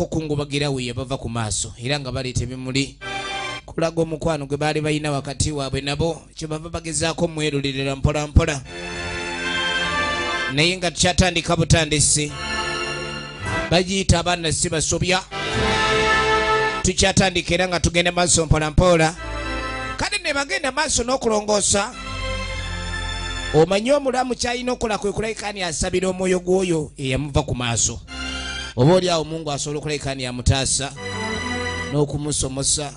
bagezaako kungubagira we yabava ku maaso era nga baleeta ebimuli kulaga omukwano gwe baali balina wakati waabwe nabo kye bava bagezaako mwerulirira mpola mpola naye nga tukyatandika butandisi bagiyita abaana si basobya tukyatandika era nga tugenda maaso mpola mpola kale ne bagenda maaso n'okulongoosa omanyi omulamu kyalina okukola kwe kulabikani asabira omwoyo gw'oyo eyamuva ku maaso oba oli awo Mungu asobola okulabikani yamutaasa n'okumusomosa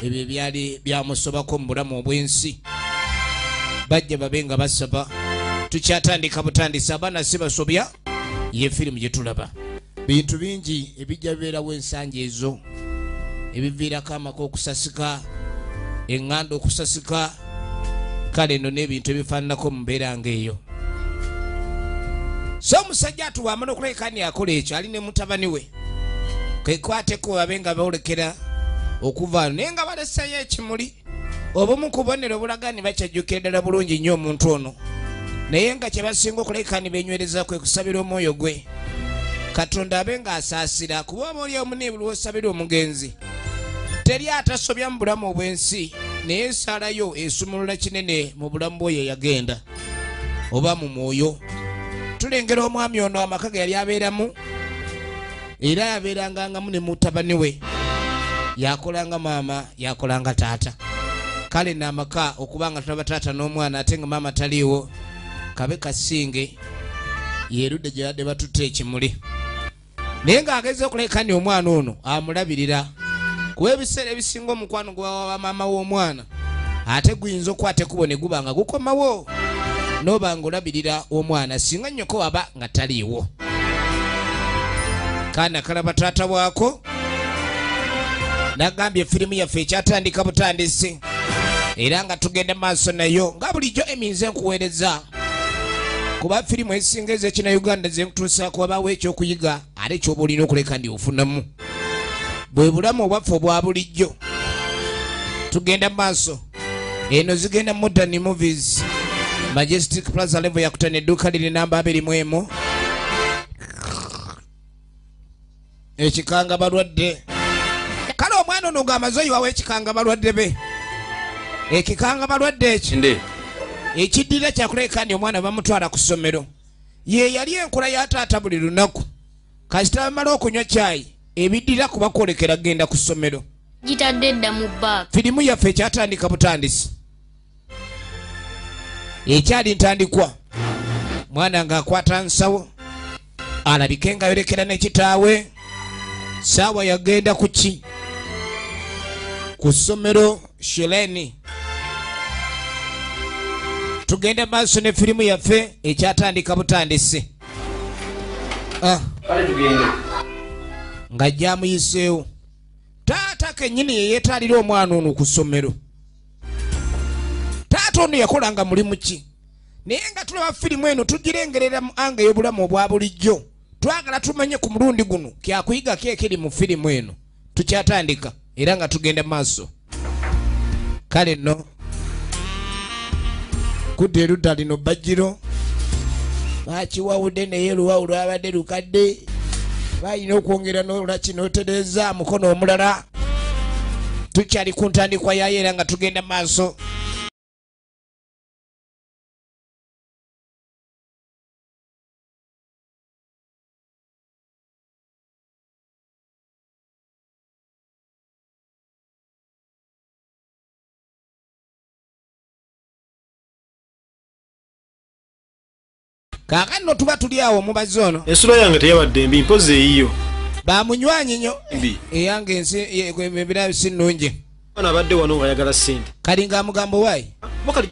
ebyo byali byamusobako mu bulamu obw'ensi bajja babe nga basaba tukyatandika butandisa abaana si basobya ye firimu gye tulaba bintu bingi ebijja bibeerawo ensangi ezo ebiviirako amaka okusasika eŋŋanda okusasika kale no n'ebintu ebifaananako mu mbeera ng'eyo so omusajja atuwamala okulabikani akola ekyo ali ne mutabani we kekwateko babe nga boolekera okuvaano naye nga baleseyo ekimuli obumu ku bubonero obulagani bakyajjukira ddala bulungi nnyo omuntu ono naye nga kye basinga okulabikani benywereza kwe kusabira omwoyo gwe Katonda abe nga asaasira kuba oba oli omu n'ebulwosabira omugenzi teri atasobya mu bulamu obw'ensi naye ensaalayo esumulula kinene mu bulamu bw'oyo yagenda oba mu mwoyo tulengera omwami ono amaka ge yali abeeramu era yabeeranga ngamu ne mutabani we yakolanga maama yakolanga taata kale n'amaka okubanga tulaba taata n'omwana ate nga maama taliiwo kabe kasinge yerudde gye badde batutte ekimuli naye ng'ageze okulabikani omwana ono amulabirira kuba ebiseera ebisinga omukwano gwa maama w'omwana ate guyinza okukwata ekubo ne guba nga gukomawo n'oba ng'olabirira omwana singa nnyoko waba nga taliiwo kaana kalaba taata bwako nagambye firimu yaffe ekyatandika butandisi era nga tugenda maaso nayo nga bulijjo eminze nkuweereza kuba firimu ezisinga ez'ekina-Uganda zenkutuusaako wabaawo ekyokuyiga ate kyoba olina okuleka ndi ofunamu bwe bulamu obwaffe obwa bulijjo tugenda maaso eno zigenda Modern Movies Majestic Plaza level yakutana edduuka liri namba 21 ekikanga balwadde kale omwana ono ng'amaze oyiwawo ekikanga balwadde be ekikanga balwadde eki ekiddira kyakulabikani omwana bamutwala ku ssomero ye yali enkola ya taata buli lunaku kasita bamala okunywa caayi ebiddira kuba kwolekera genda ku ssomero gitadde edda mu bbaaka firimu yaffe ekyatandika butandisi ekyali ntandikwa mwana ng'akwata nsawo alabike nga yolekera ne kitaawe saawa yagenda ku ki ku ssomero Shireni tugenda maaso ne firimu yaffe ekyatandika butandisi nga gyamuyiseewo taata kennyini ye yeetaalira omwana ono ku ssomero taata ono yakolanga mulimu ki naye nga tulaba firimu eno tugirengerera mu anga ey'obulamu obwa bulijjo twagala tumanye ku mulundi guno kyakuyiga keekiri mu firimu eno tukyatandika era nga tugenda maaso kale nno kudde erudda lino bajjiro bakiwawudde naye luwawu lwabadde lukadde balina okwongera n'olaki n'otereeza mukono omulala tukyali ku ntandikwa yayo era nga tugenda maaso kaakano tuba tuli awo omubazi ono ensula yange teyabadde mbi mpozi eyiyo bamunywanyi nnyo eyange ensi ebirabo si nnungi ana abadde wano ng'ayagala ssente kali ng'amugambo waayi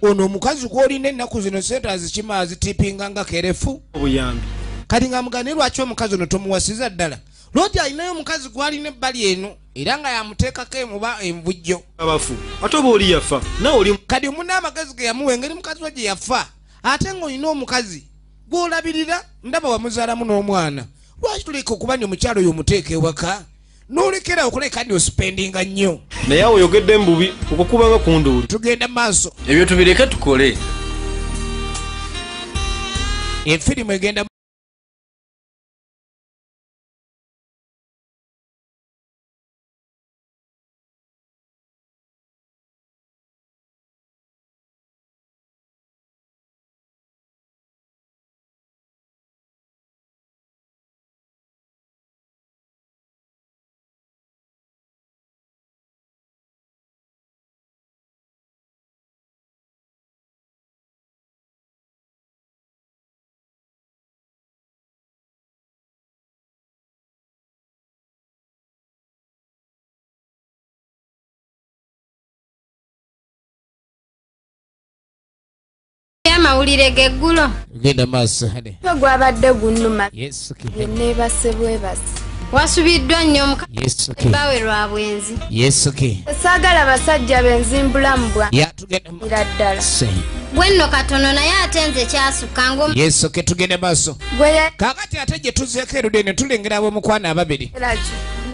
ono omukazi gw'olina ennaku zino sente azikima azitipinga nga kerefu obuyambi kali ng'amugane lwaki omukazi ono tomuwasiza ddala lwoti alinayo omukazi gw'alina ebbali eno era nga yamuteekako emuba envujjo abafu ate oba oli yafa nawe oli kadi omuna amagezi ge yamuwa engeri mukazi we gye yafa ate ng'olina omukazi gw'olabirira ndaba wamuzaalamu n'omwana lwaki tuleka okuba nti omukyalo oyo omuteeka ewaka n'olekera okuleka ndi osipendinga nnyo naye awo oyogedde mbubi okukubanga kunduuli tugenda maaso ebyo tubireke tukole efirimu egenda amawulire geggulo genda maaso hane gwabadde gunnuma Yesu neebase bwebase wasubiddwa nnyo Yesu bawe lwa bwenzi Yesu saagala basajja benzimbulamu bwa tugenda ddala bwe nno katono naye ate nze kyasukka ngo Yesu tugende maaso gwe kakati ate gye tuzeeko erudde ne tulengera ab'omukwana ababiri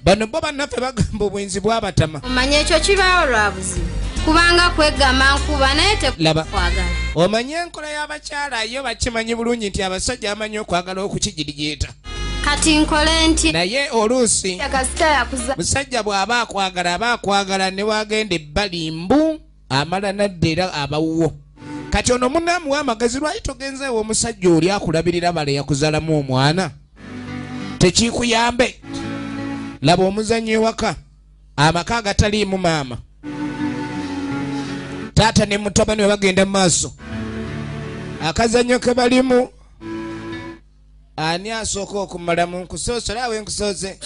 bano bo bannaffe bagamba obwenzi bwabatama omanye ekyo kibaawo lwa buzibu kubanga kwegamba nkuba naye tekwagala omanye enkola y'abakyala yo bakimanyi bulungi nti abasajja bamanyi okwagala okukijirijeeta kati nkole nti naye oluusi kasita yakuza musajja bw'aba akwagala ne wagenda ebbali mbu amala nadda era abawuwo kati ono munaamuwa amagezi lwaki togenzeewo omusajja oli akulabirira bale yakuzaalamu omwana tekikuyambe laba omuzannyo ewaka amaka agataliimu maama taata ne mutabani we bagenda mu maaso akazannyo ke balimu ani asooka okumala mu nkusoosole awe nkusoose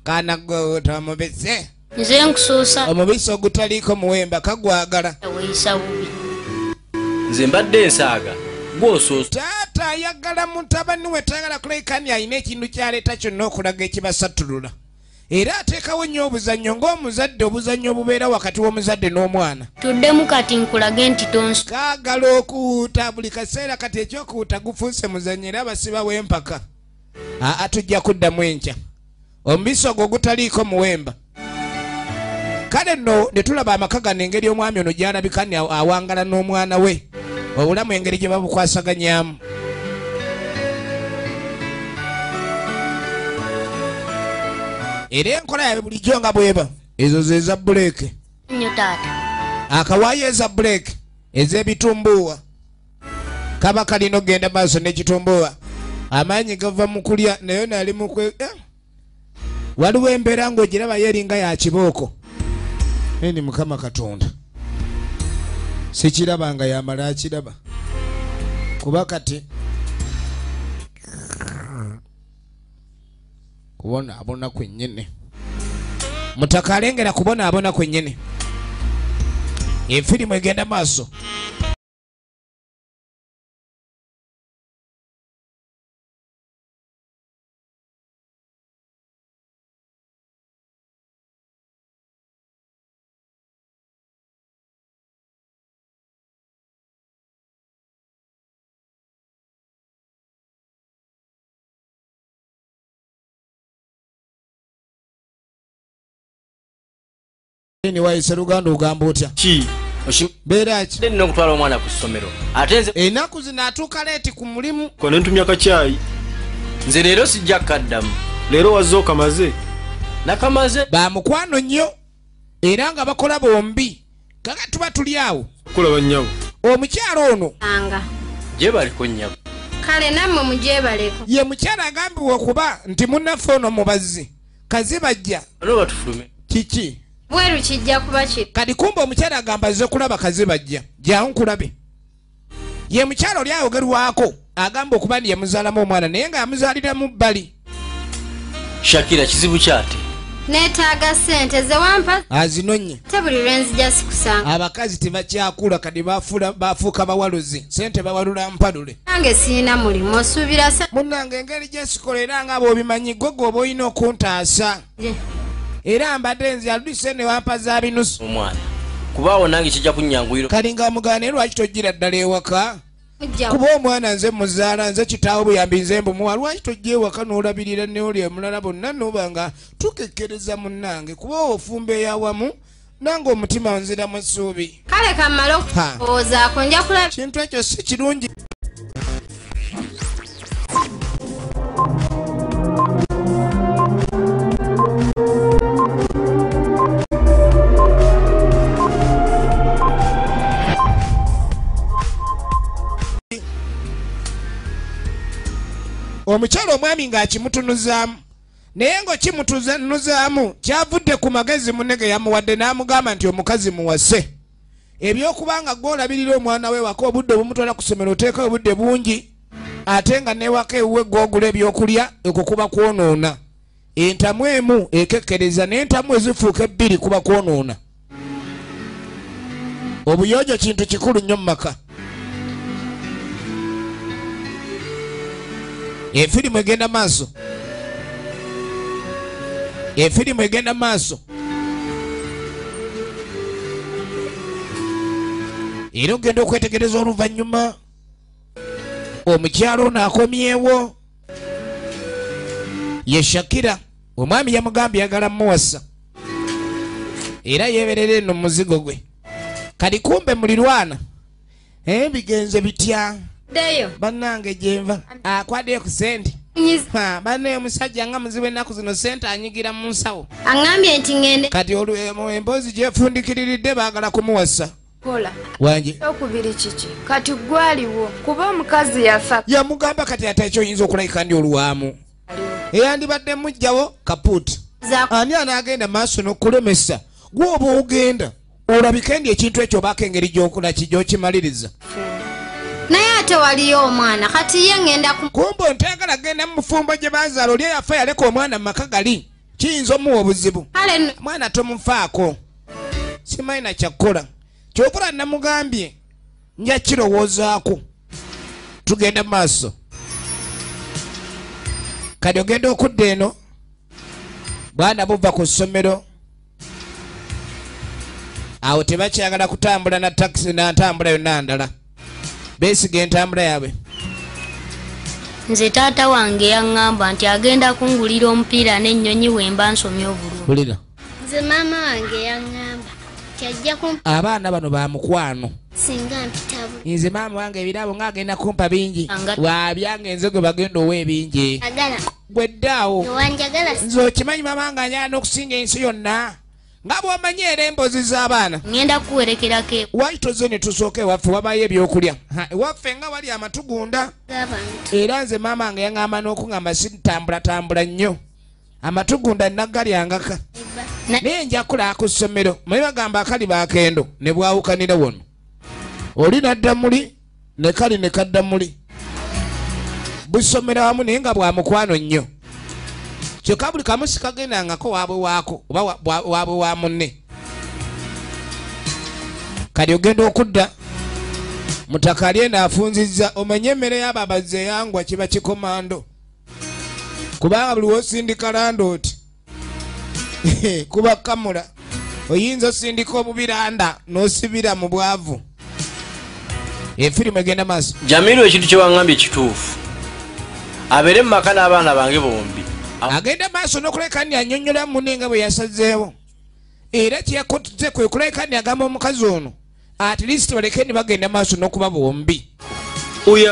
kaana gwe tamubise nze nkusuusa omubisi ogutaliiko muwemba kagwagala weeyisa bubi nze mbadde nsaaga gw'osoosa taata ayagala mutabani we tayagala kulekani alina ekintu kyaleeta kyonna okulaga ekibasattulula era ateekawo nnyo obuzannyo ng'omuzadde obuzannyo obubeera wakati w'omuzadde n'omwana tuddemu kati nkulage nti tonsi kaagala okuwuuta buli kaseera kati ekyokuwuuta gufuuse muzannyo era basibawo empaka tujja kuddamu enkya omubisi ogwo gutaliiko muwemba kale nno ne tulaba amaka gano engeri omwami ono gy'alabika ni awangala n'omwana we obulamu engeri gye babukwasaganyamu era enkola yabe bulijjo nga bweba ezo ze za buleeke nnyo taata akawaayo eza buleeke ez'ebitumbuuwa kaba kalina okgenda maaso n'ekitumbuuwa amaanyi gava mu kulya naye naali mukwe waliwo embeera ng'ogiraba yeringa ya kibooko eni mukama katonda sikiraba nga yamala akiraba kuba kati kubonaabona kwennyini mutaka alengera kubonaabona kwennyini efirimu egenda maaso ni waise luganda ogamba otya ki beera ki nina okutwala omwana ku ssomero ate nze ennaku zino atuuka leeti ku mulimu kone ntumya kacyayi nze leero sijja kaddamu leero wazze okamaze nakamaze bamukwano nnyo era nga bakola bombi kaga tuba tuli awo kulaba nnyabo omukyalo ono anga gye baliko nnyabo kale nammwe mugyebaleko ye mukyala agambibwa okuba nti munnaffe ono mubazzi kazibajja ano batufulume kiki bweru kijja kuba kiri kati kumba omukyala agamba azze kulaba kazibajja jangu nkulabe ye mukyala oli ayogerwako agamba okuba ndi yamuzaalamu omwana naye nga amuzaaliramu bbali Shakira kizibu kyate neetaaga ssente ze wampa azinonye te buli lwenzija sikusanga abakazi tebakyakula kati bafuuka bawaluzi sente bawalula mpalule nange siina mulimu osuubira munnange engeri gyesikola era nga bw'obimanyi gwe gw'oba olina okuntaasa era mbadde nze aludise ne wampa za binusu omwana kubaawo nange kijja kunnyanguyiro kali nga mugana naye lwaki tojjira ddala ewaka kuba omwana nze muzaala nze kitaawo buyambi nze mbumuwa lwaki tojja ewaka n'olabirira ne oli emulala bonna noba nga tukekkereza munnange kuba ofumba eyawamu nange omutima onziramu essuubi kale kammale okuzaaako nja kulaba kintu ekyo si kirungi omukyalo omwami ng'akimutunuzaamu naye ng'okimutunuzaamu kyavudde ku magezi munne yamuwadde n'amugamba nti omukazi muwase ebyokubanga gw'olabirira omwana we waka obudde obumutwala ku ssomero oteekayo obudde bungi ate nga newaka ewuwe gw'ogula ebyokulya ekwo kuba kwonoona entamu emu ekekkereza n'entamu ezifuuka ebbiri kuba kwonoona obuyonjo kintu kikulu nnyo mu maka Efirimu egenda maaso. Efirimu egenda maaso. Era ogenda okwetegereza oluvannyuma omukyalo n'akomyewo ye Shakira. Omwami yamugambye ayagala muwasa era yeeberera eno muzigo gwe. Kali kumbe mulirwana bigenze bitya deyo bannange gyenva akwaddeyo ku sente. Banne omusajja nga muzibu ennaku zino sente anyigira mu nsawo. Aŋŋambye nti ŋŋende. Kati emboozi gyefundikiriridde baagala kumuwasa. Kola. Wangi. Okubiri kiki? Kati gwaliwo kuba omukazi yafa. Yamugamba kati ate ekyo oyinza okulayika ndi olwamu. Eyandibadde mujjawo kapuuti. Ani anaagenda maaso n'okulemesa gw'oba ogenda olabika ndi ekintu ekyo baako engeri gy'okimaliriza. Naye ate waliyo omwana kati ye ŋŋenda kumbe nteagala genda mu mufumbo gye bazaala oli yafa yaleka omwana mu maka gali kiyinza omuwa obuzibu. Mwana tomufaako simanyi na kyakkola kyokola namugambye nja kirowoozaako tugenda maaso. Kati ogenda okudda eno bwana buva ku ssomero awo tebakyagala kutambula na takisi n'antambula yonna ndala beesiga entambula yaabwe. Nze taata wange yaŋŋamba nti agenda kungulira omupiira n'ennyonyi wemba nsomye obulungi. Nze maama wange yaŋŋamba nti ajja kumpa abaana bano ba mukwano singa mpitabu. nze maama wange ebirabo ng'agenda kumpa bingi waabyange nze gwe bagenda owa ebingi gwe ddaawo nze okimanyi maama nga anyala n'okusinga ensi yonna nga bw'omanyi era emboozi z'abaana. Ngenda kuwerekerako waitoze ne tusooka ewaffe wabayo ebyokulya ewaffe nga wali amatugunda era nze maama wange yaŋŋamba n'okuŋŋamba sitambulatambula nnyo amatugunda naggalyangaka naye nja kulaa ku ssomero maye bagamba akali baakendo ne bwawukanira wano oli nadda muli ne kali ne kadda muli busomera wamu naye nga bwa mukwano nnyo kyokka buli kamu sikagendangako waabwe waako oba waabwe wa munne. Kali ogenda okudda mutaka ali eno afunzizza omanye emmere y'ababazze eyangwa kiba kikomando kubanga buli wosindika landooti kuba kamula oyinza osindika obubiranda n'osibira mu bwavu. Efirimu egenda maaso. Jamiru ekintu kye waŋŋambye kituufu abeere mu maka n'abaana bange bombi. Agenda maaso n'okuleka ndi annyonnyola munne nga bwe yasazeewo era kyeyakoze kwe kuleka ndi agamba omukazi ono at least baleke ni bagenda maaso n'okuba bombi.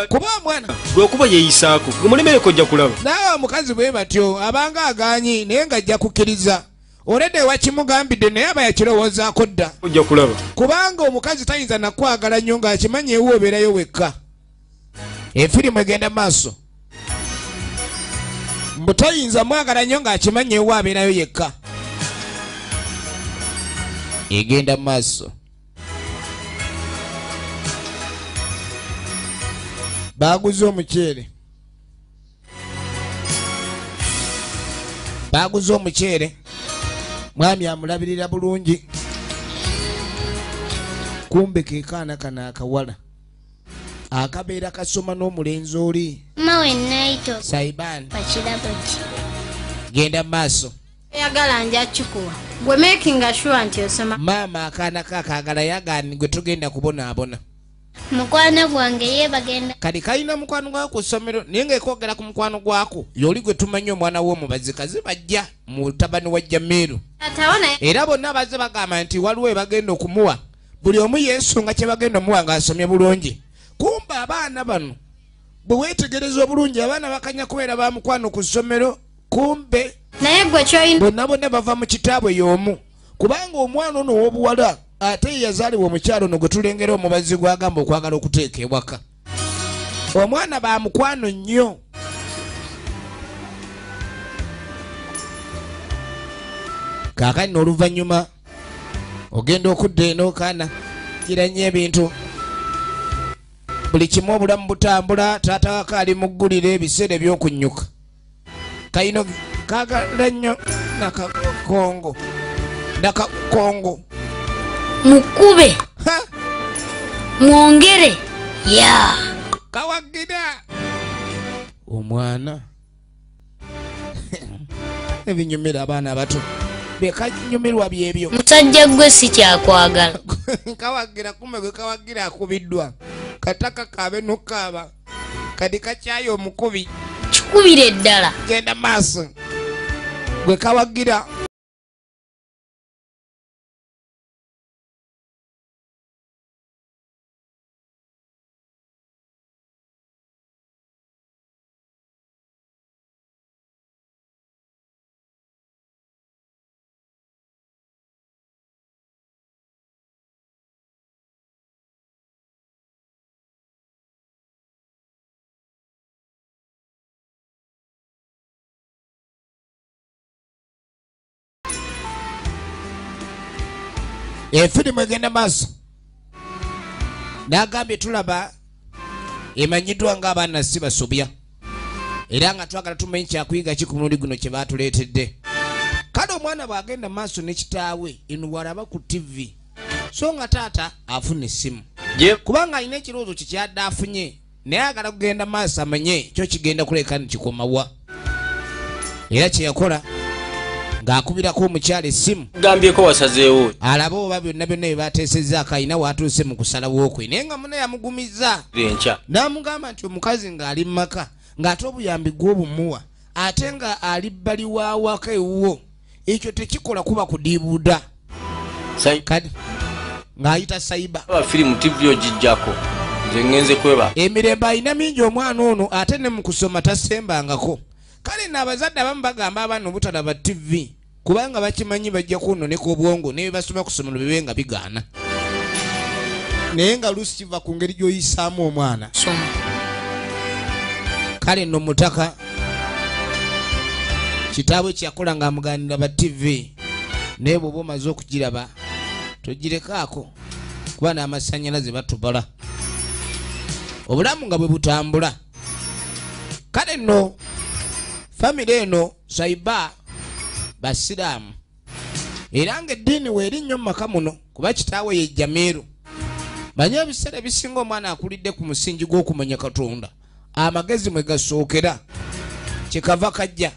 Kuba omwana lwekuba yeeyisaako gwe mulemereko ojja kulaba naawe omukazi bwe batyo abanga aganyi naye ng'ajja kukkiriza olede wakimugambidde naye aba yakirowoozaako dda ojja kulaba kubanga omukazi tayinza nakwagala nnyo ng'akimanyi ewe obeerayo wekka. Efirimu egenda maaso mbu tayinza mwagala nnyo ng'akimanyi ewe abeerayo yekka. Egenda maaso. Baguze omuceere. Baguze omuceere. Mwami amulabirira bulungi. Kumbe ke kaana kana akawala. Akabeera kasoma n'omulenzi oli. Mawe naito. Saibani. Pakirabo ki. Genda maaso. Yagala nja kikuwa. Gwe making sure nti osoma. Maama akaana kaakagala yagaani gwe tugenda kubonaabona. Mukwano gwange ye bagenda. Kali kalina mukwano gwako ku ssomero naye ng'ekwogera ku mukwano gwako y'oli gwe tumanyi omwana w'omubazi kazi bajja mu mutabani wa Jamiru. Era bonna bazze bagamba nti waliwo bagenda okumuwa buli omu yeesunga kye bagenda omuwa ng'asomye bulungi. Kumbe abaana bano bwe weetegereza obulungi abaana bakanya kubeera ba mukwano ku ssomero kumbe naye gwe kyoyina bonna bonna bava mu kitaabwe y'omu kubanga omwana ono ow'obuwala ate yazaalibwa omukyalo ono gwe tulengera omubazi gwagamba okwagala okuteeka ewaka. Omwana ba mukwano nnyo. Kaakani n'oluvannyuma ogenda okudda eno kaana kiranye ebintu buli kimu obulamu butambula taata wakaali mu ggulire ebiseera eby'okunnyuka kayino kaagala nnyo nakakongo mukube mwongere ya kawagira omwana ebinyumira abaana abato bekanyumirwa byebyo musajja gwe si kyakwagala kawagira kume gwe kawagira akubiddwa kataka kabe nokaba kadi kacyayo omukubi kikubire ddala genda maaso gwe kawagira efirimu egenda maaso nagambye tulaba emanyiddwa ng'abaana si basobya era nga twagala tumanyi kyakuyiga ki ku mulundi guno kye baatuleetedde kale omwana bw'agenda maaso ne kitaawe eno bw'alaba ku tv so nga taata afuna essimu kubanga alina ekirowoozo kye kyadde afunye naye agala kugenda maaso amanye kyo kigenda kuleka nikikomawa era kye yakola ng'akubirako omukyala essimu gambyeko wasazeewo alaba oba byonna byonna bye bateesezzaako alina waatuuse mu kusalawo kwe naye nga muna yamugumizza n'amugamba nti omukazi ng'ali mu maka ng'ate obuyambi gw'obumuwa ate nga ali bbali wa waka ewuwo ekyo tekikola kuba kudiibuuda kadi ng'ayita saiba firimu tv ogijjako nze ngenze kweba emirembe alina mingi omwana ono ate ne mu kusoma tasembangako kale n'abazadde abamu bagamba abaana obutalaba tv kubanga bakimanyi bajja kunoneka obwongo ne basoma ku ssomero bibe nga bigaana naye nga luusi kiva ku ngeri gy'oyisaamu omwana kale nno mutaka kitaabwe kyakola ng'amugaanira ba tv naye bw'oba omaze okugiraba togirekaako kuba n'amasannyalaze batubala obulamu nga bwe butambula kale nno famire eno saiba basiraamu era ng'eddiini weeri nnyo mu maka muno kuba kitaawe ye Jamiru manye ebiseera ebisinga omwana akulidde ku musingi gw'okumanya Katonda amagezi mwe gasookera kyekava kajja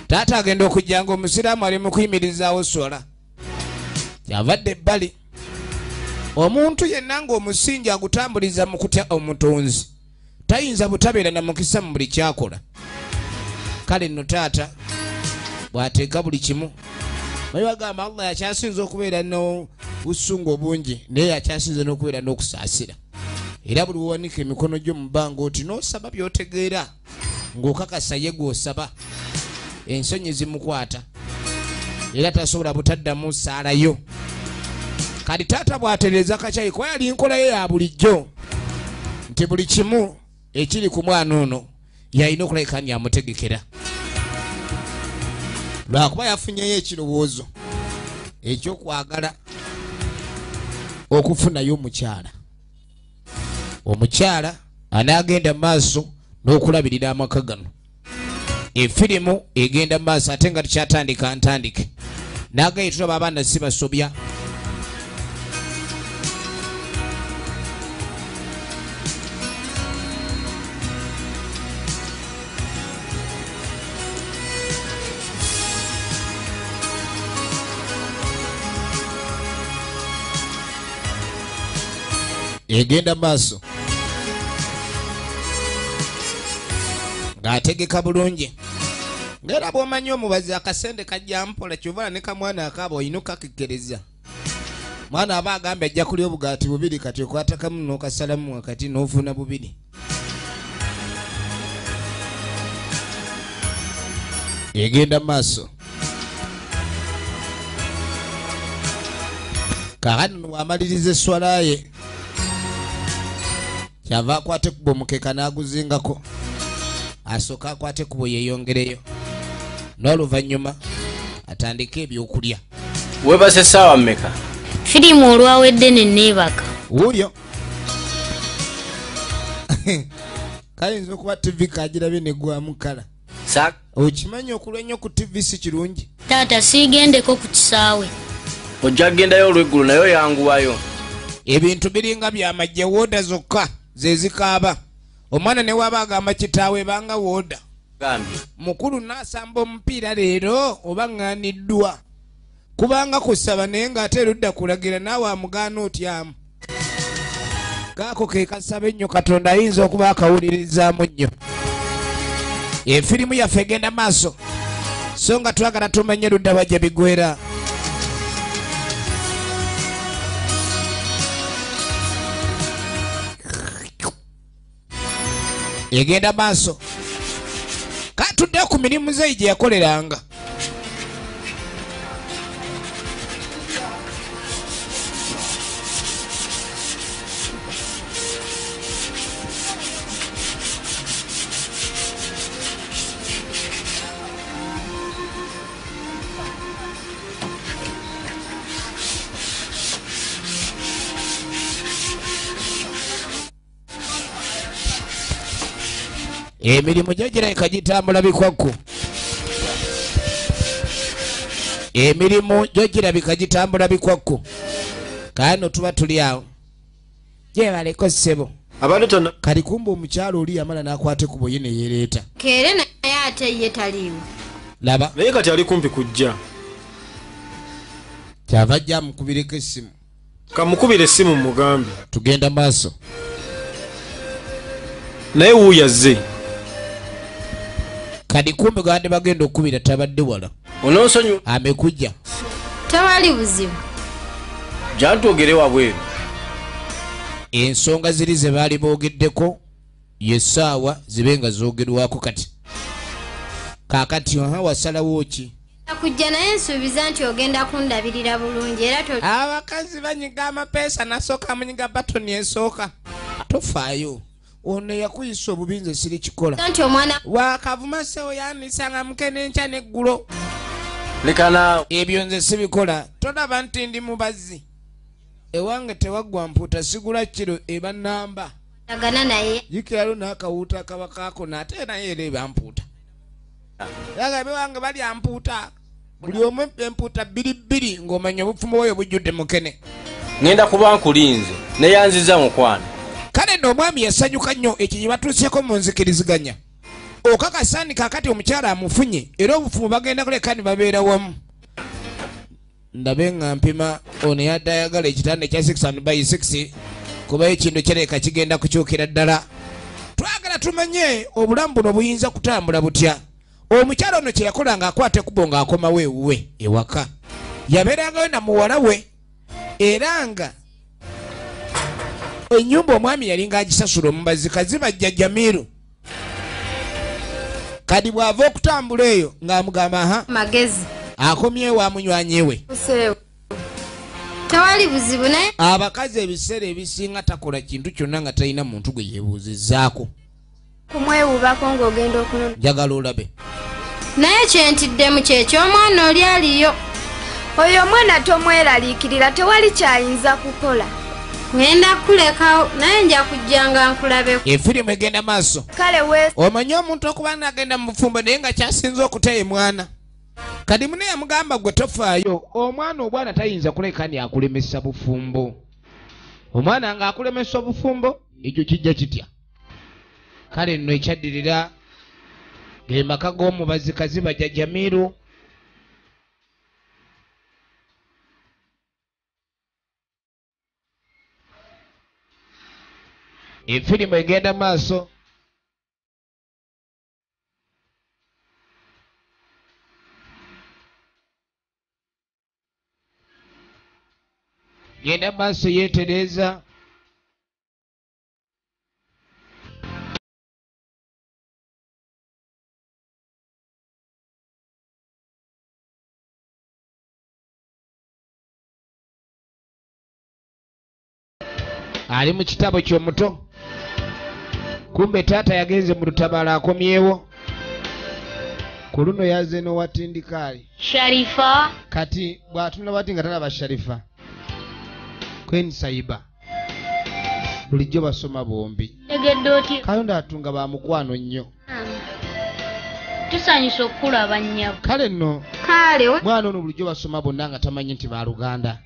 taata agenda okujja nga omusiraamu ali mu kuyimirizaawo swala kyavadde ebbali omuntu yenna ng'omusingi agutambuliza mu kutya omutonzi tayinza butabeera na mukisa mu buli kyakola kale nno taata bw'ateeka buli kimu bayi bagamba Allah yakyasinza okubeera n'obusungu obungi naye yakyasinza n'okubeera n'okusaasira era buli wowanika emikono gyo mu bbanga oti n'osaba by'otegeera ng'okakasa ye gw'osaba ensonyi zimukwata era tasobola butaddamu saalayo kati taata bw'atereeza kacyayi kuba yali nkola ye ya bulijjo nti buli kimu ekiri ku mwana ono yalina okulabika nti amutegekera lwakuba yafunyeyo ekirowoozo ekyokwagala okufunayo omukyala anaagenda mu maaso n'okulabirira amaka gano efirimu egenda mu maaso ate nga tukyatandika ntandike naagaye tulaba abaana si basobya egenda maaso ng'ategeka bulungi ng'era bw'omanyi omubazi akasente kajja mpola kyova ne kamwana akaaba olina okakekkereza mwana aba agambye ajja kulya obugaati bubiri kati okwata kamu n'okasalamu wakati n'ofuna bubiri egenda maaso kakati wamaliriza esswala ye kyava akwate kubo omukeka n'aguzingako asooka akwate kubo yeeyongereyo n'oluvannyuma atandike ebyokulya webase essaawa mmeka firimu olwawedde ne neebaka wuulyo kayinza okuba tv kagirabye negwamu kala okimanyi okulwa ennyo ku tv si kirungi taata siigendeko ku kisaawe ojja kugendayo olw'eggulu naye oyanguwayo ebintu biringa byamajje wooda zokka zezikaaba omwana ne waba agamba kitaawe banga wooda mukulu n'asamba omupiira leero oba ŋŋaaniddwa kubanga kusaba naye ng'ate erudda kulagira naawe amugaana otyamu gaako ke kasaba ennyo katonda ayinza okuba akawulirizaamu nnyo efirimu yaffe egenda maaso so nga twagala tumanye ludda bajja bigwera egenda maaso katuddeyo ku mirimu ze gye yakoleranga emirimu gyo girabika gitambula bikwakku emirimu gyo girabika gitambula bikwakku kaano tuba tuli awo gyebaleko ssebo kali kumba omukyalo oli yamala n'akwate ku boye ne yeereeta kere naye ate ye taliiwo laba naye kati ali kumpi kujja kyava ajja amukubireko essimu kamukubira essimu mugambe tugenda maaso naye wuuyazze kadi kumbe gande bagenda okubira tabadde wala onoosonyu amekujja tewali buzibu jantwogere wabweru ensonga ziri ze baali boogeddeko yessaawa zibe nga zoogerwako kati kaakati wasalawo ki kujja naye nsuubiza nti ogenda kundabirira bulungi era abakazi banyiga amapeesa nasooka munyiga batoni esooka tofaayo ono yakuyisa obubi nze siri kikola nti omwana wakavuma sewo yanisanga mukene nkya neggulo lekana ebyo nze sibikola tolaba nti ndi mubazzi ewange tewaggwa mpuuta sigula kiro eba namba agana naye yikiralo n'akawuuta akabakaako naate naye era eba mpuuta yaga bewange balya mpuuta buli omu empuuta bbiri ng'omanya obufumu bwayo bujjudde mukene ngenda kuba nkulinze neyanziza mukwano kale n'omwami yasanyuka nnyo ekyo gye batuuseeko mu nzikiriziganya okakasaani kaakati omukyala amufunye era obufumu bagenda kuleka ne babeera wamu ndabe nga mpima ono yadde ayagala ekitanda ekya 6x6 kuba ekintu kyereka kigenda kukyukira ddala twagala tumanye obulamu buno buyinza kutambula butya omukyala ono kye yakola ng'akwata ekkubo ng'akomawo ewuwe ewaka yabeerangayo na muwala we era nga ennyumba omwami yali ng'agisasula omubazi kazibajja Jamiru kadi bw'ava okutambula eyo ng'amugamba magezi akomyewo amunywanyewe tewali buzibu naye abakazi ebiseera ebisinga takola kintu kyonna nga talina muntu gwe yeebuuzizzaako kumwewubako ng'ogenda okunona njagala olabe naye kyentiddemu kyeky'omwana oli aliyo oyo omwana tomweraliikirira tewali kyayinza kukola ngenda kulekawo naye nja kujjanga nkulabeko efirimu egenda maaso kale omanye omuntu okuba nagenda mu bufumbo naye nga kyasinza okuteya mwana kadi mune yamugamba gwe tofaayo omwana obwana tayinza kuleka ni akulemesa bufumbo omwana nga akulemesa obufumbo ekyo kijja kitya kale nno ekyaddirira ge maka g'omubazi kazibajja Jamiru efirimu egenda maaso genda maaso yeetereeza ali mu kitabo ky'omuto kumbe taata yagenze mu lutabaalo akomyewo ku luno yazze n'owatindikaali Sharifa kati bw'atunula bati nga talaba Sharifa Queen Saiba bulijjo basoma bombi tegedde oti Katonda atunga ba mukwano nnyo tusanyusa okulaba nnyabo kale nno kale mwana ono bulijjo basoma bonna nga tamanyi nti baaluganda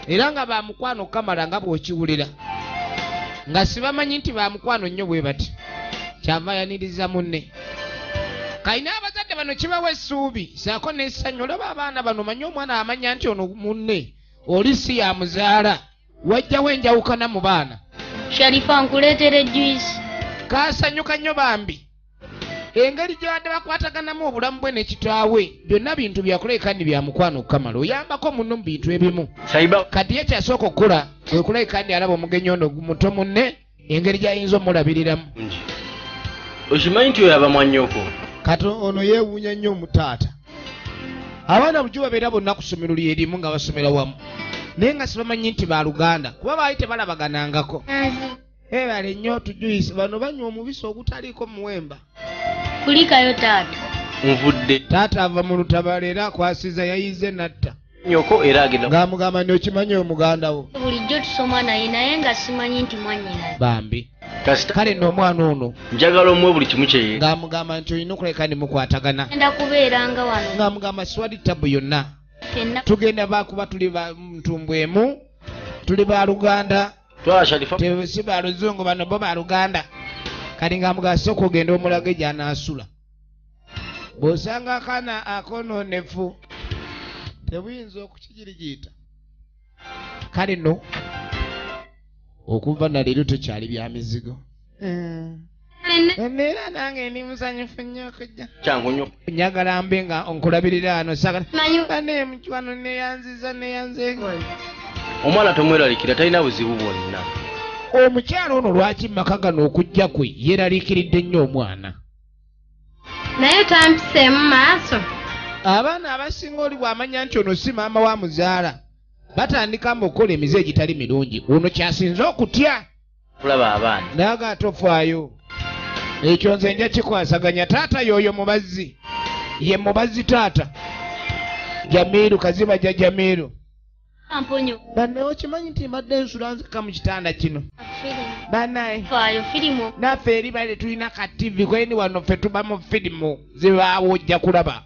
era nga bamukwano Kamala nga bw'okiwulira nga sibamanyi nti bamukwano nnyo bwe bati kyava yaniriza munne kalina abazadde bano kibawa essuubi saako n'essanyu olaba abaana bano manyi omwana amanya nti ono munne oli si yamuzaala wajjawo enjawukana mu baana Sharifa nkuleetere juice kaasanyuka nnyo bambi engeri gy'abadde bakwataganamu obulamu bwe ne kitaawe byonna bintu byakulabika ndi bya mukwano Kamala oyambako munno mu bintu ebimu kati ye kyasooka okukola kwe kulabika ndi alaba omugenyi ono muto munne engeri gy'ayinza omulabiriramu okimanyi nti oyo aba mwannyoko kati ono yeewuunya nnyo omutaata abaana bulijjo babeera bonna ku ssomero lyerimu nga basomera wamu naye nga sibamanyi nti baluganda kuba baali tebalabaganangako ebale nnyo otujuyise bano banywa omubisi ogutaliiko muwemba kulikayo taata nvudde taata ava mu lutabalo era akwasiza yayize natta nyoko era agenda ng'amugamba nti okimanyi omuganda wo bulijjo tusoma naye naye nga simanyi nti mwannyina bambi kasita kale nno omwana ono njagala omuwe buli kimu kyeye ng'amugamba nti olina okuleka ne mukwatagana genda kubeeranga wano ng'amugamba siwali tabu yonna fenna tugenda bakuba tuli ba ntumbwemu tuli baluganda twala Sharifa si baluzungu bano bo baluganda kali ng'amugamba sooka ogenda omulage gy'anaasula bw'osanga akaana akoononefu tebuyinza okukigirigiyita kale nno okuva na leero tekyali bya mizigo neera nange ndi musanyufu nnyo okujja kyangu nnyo njagala mbe nga onkulabirira ano sagala bane mukiwano neyanziza neyanzeeko omwana tomweralikira talina buzibu bwonna omukyalo ono lwaki maka gano okujja kwe yeeraliikiridde nnyo omwana naye tampiseemu maaso abaana abasinga oli bw'amanya nti ono si maama wa muzaala batandikamu okukola emize egitali mirungi ono kyasinze okutya kulaba abaana naye ate ofaayo ekyo nze nja kikwasaganya taata y'oyo mubazzi ye mubazzi taata Jamiru kaziba ja Jamiru amponyo banne okimanyi nti mbadde ensula nzika mu kitanda kino banaye faayo firimu naffe eri bale tulina ka TV kweni wano ffe tuba mu firimu zibaawo ojja kulaba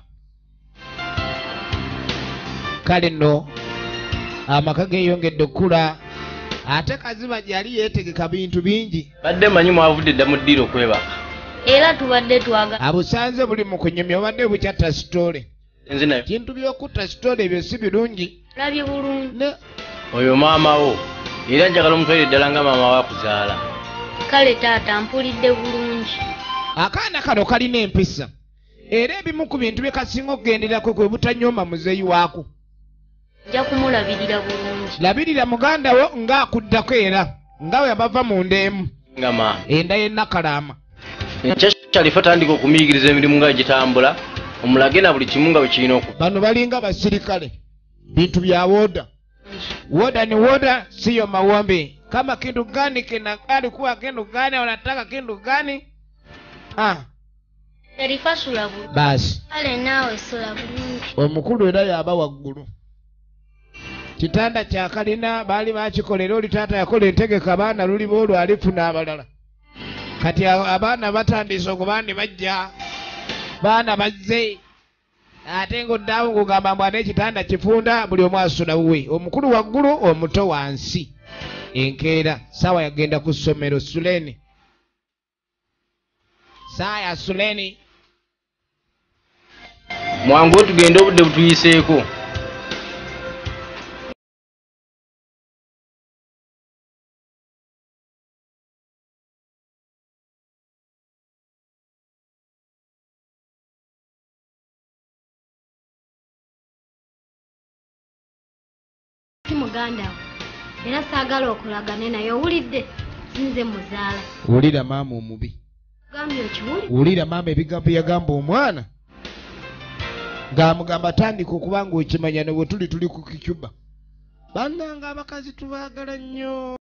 kale nno amaka geeyongedde okula ate kaziba gyali yeetegeka bintu bingi badde manyi mwavudde dda mu ddiiro okwebaka era tubadde twaga abusanze buli mu kunyumya obadde bukyatta sitole nze nayo bintu by'okutta sitole ebyo si birungi labye bulungi oyo maama wo era njagala omutwalire ddala nga maama wo akuzaala kale taata mpulidde bulungi akaana kano kalina empisa era ebimu ku bintu bye kasinga okugenderako kwe butanyooma muzeeyi waako nja kumulabirira bulungi labirira muganda wo ng'akuddako era nga we abava mu ndeemu nga maama enda y'ennakalaama Sharifa tandika okumuyigiriza emirimu nga gitambula omulage na buli kimu nga bwe kirina okuba bano balinga basirikale bintu bya woda woda ni woda siyo mawombi kama kintu gani alikuwa kintu gani wanataka kintu gani Sharifa sula bulungi basi kale naawe sula bulungi omukulu era yaba waggulu kitanda kya kalina baali bakikolera oli taata yakola entegeka abaana luli boolwo alifuna abalala kati abaana batandise okuba ndi bajja baana bazze ate ng'oddaawo ng'ogamba mbw ate ekitanda kifunda buli omu asula wuwe omukulu waggulu omuto wansi enkeera saawa yagenda ku ssomero suleni saaya suleni mwangu tugende obudde butuyiseeko muganda wo era saagala okulagane naye owulidde sinze muzaala wulira maama omubi gambye okiwuli wulira maama ebigambo yagamba omwana ng'amugamba tandika okuba ng'okimanya ne bwe tuli ku kicuba bannanga abakazi tubaagala nnyo